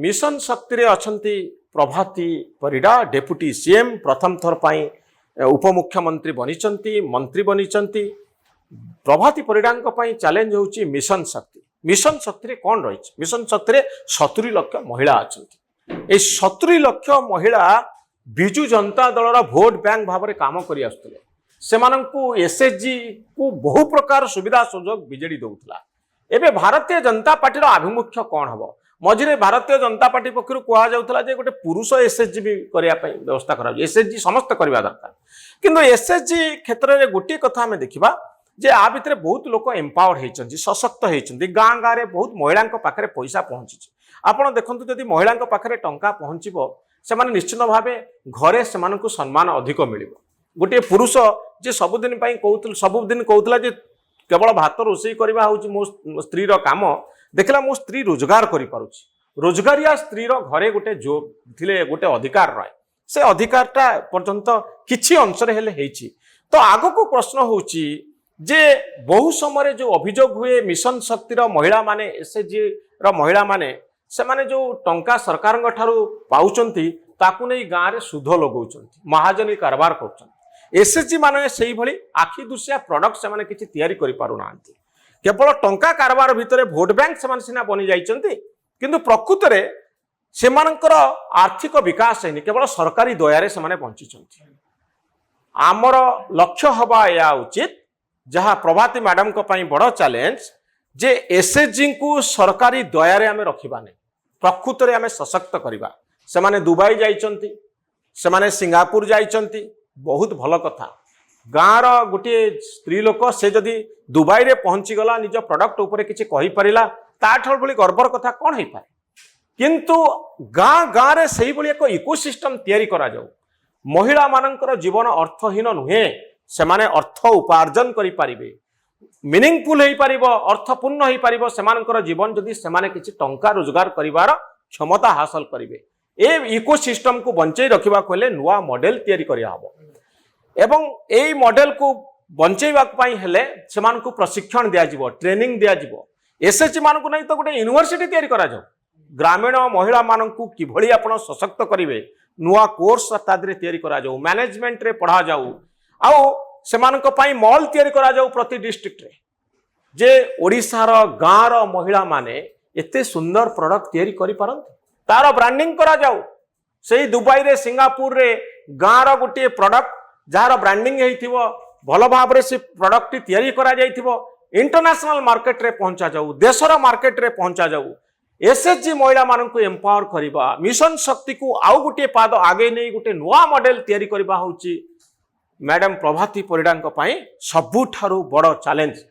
Mission शक्ति रे अछंती प्रभाती Parida deputy CM प्रथम थर पाई उपमुख्यमंत्री बनिचंती मंत्री बनिचंती। प्रभाती परिडा चैलेंज होची मिशन शक्ति रे कौन रही मिशन शक्ति रे 70 लाख महिला अछंती। ए 70 लाख महिला बिजु जनता दल भोट बैंक भाव में काम करि आस्तले। सेमानंकु एसएचजी को बहु प्रकार सुविधा सुजोग बीजेडी दउतला। एबे भारतीय जनता पार्टी रो आभिमुख्य कौन हबो? मझिरे भारतीय जनता पार्टी पक्षरु कुआ जाउतला जे गोटे पुरुष एसएचजी भी करिया पई व्यवस्था करा। एसएचजी समस्त करबा दरकार, किंतु एसएचजी क्षेत्र में गोटे कथा हमें देखिबा जे आ भितरे बहुत लोक एम्पावर्ड हेचंती, सशक्त हेचंती। गाँ गाँ रे बहुत महिला पाखरे पैसा पहुंची। आपण देखंतु जदि महिला पाखरे टंका पहुंचीबो सेमाने निश्चित भावे घरे सेमानकु सम्मान अधिक मिलिबो। गोटे पुरुष जे सबुदिन कहूला जे केवल भात रोषेई करवा हूँ मो स्त्री काम, देखला मो स्त्री रोजगार करि पारुछि। रोजगारिया स्त्री घरे गोटे जो थिले गोटे अधिकार रहे, से अधिकारटा पर्यंत किछि अंश रे हेले हेछि। तो आगो को प्रश्न होछि जे बहु समय जो अभियोग हुए मिशन शक्ति महिला माने एसएचजी महिला माने से माने जो टंका सरकार ठारू पाउचंती ताकू नहीं गाँ रे सुध लगौचंती, महाजनी कारबार करचंती। एसएचजी माने सेही भली आखि दुसिया प्रोडक्ट से माने किछि तयारी करि पारु नांती। केवल टंका कारबार भितरे भोट बैंक से माने सिना बनि जाइचंती, किंतु प्रकृत रे सेमानकर आर्थिक विकास हैनी, केवल सरकारी दयारे से माने बंचिचंती। आमर लक्ष्य हबा या उचित जहाँ प्रभाती मैडम को पाई बड़ चैलेंज जे एसएचजी को सरकारी दयारे आमे रखिबाने, प्रकृत रे आमे सशक्त करिबा। से माने दुबई जाइचंती, से माने सिंगापुर जाइचंती, बहुत भल कथा। गाँर गोटे स्त्री लोक से जदि दुबई रे पहुंची गला निज प्रोडक्ट उपरे किछि कहि परिला ताठर भली गर्वर कथा कोन हेइ पारे। किंतु गाँ गाँ रे सेही भली एक इकोसिस्टम तयारी करा जाऊ। महिला मानकर जीवन अर्थहीन नुहे, से माने अर्थ उपार्जन करि पारिबे, मीनिंगफुल हेइ पारिबो, अर्थपूर्ण हेइ पारिबो सेमानकर जीवन जदि सेमाने किछि टंका रोजगार करिवार क्षमता हासिल करिवे। ए इकोसिस्टम को बंचै रखिबा कोले नुआ मॉडल तयारी करिया हबो एवं एई मॉडल को बंचैबा पई हेले सेमानकु प्रशिक्षण दिया जिवो, ट्रेनिंग दिया जिवो। एसएचजी मानकु नहीं तो गोटे यूनिवर्सिटी तयारी करा जाऊ। ग्रामीण महिला मानकु किभଳି आपण सशक्त करिवे नुआ कोर्स तादरे तयारी करा जाऊ, मैनेजमेंट रे पढ़ा जाऊ, आउ सेमानक पई मॉल तयारी करा जाऊ प्रति डिस्ट्रिक्ट रे। जे ओडिसा रो गाँ रो महिला माने एते सुंदर प्रोडक्ट तयारी करि पारंत, तार ब्रांडिंग करा जाऊ। सेही दुबई रे सिंगापुर रे गाँ रो गोटे प्रोडक्ट जार ब्रांडिंग हेइथिबो, भल भाव रे से प्रोडक्ट तयारी करा जाइथिबो, इंटरनेशनल मार्केट रे पहुंचा जाऊ, देशर मार्केट रे पहुंचा जाऊ। एसएचजी महिला मानकु एम्पावर करिबा, मिशन शक्ति को आउ गोटे पाद आगे नहीं गोटे नुआ मॉडल तयारी करिबा होची मैडम प्रभाती परिडांक पई सबुठारु बड़ चैलेंज।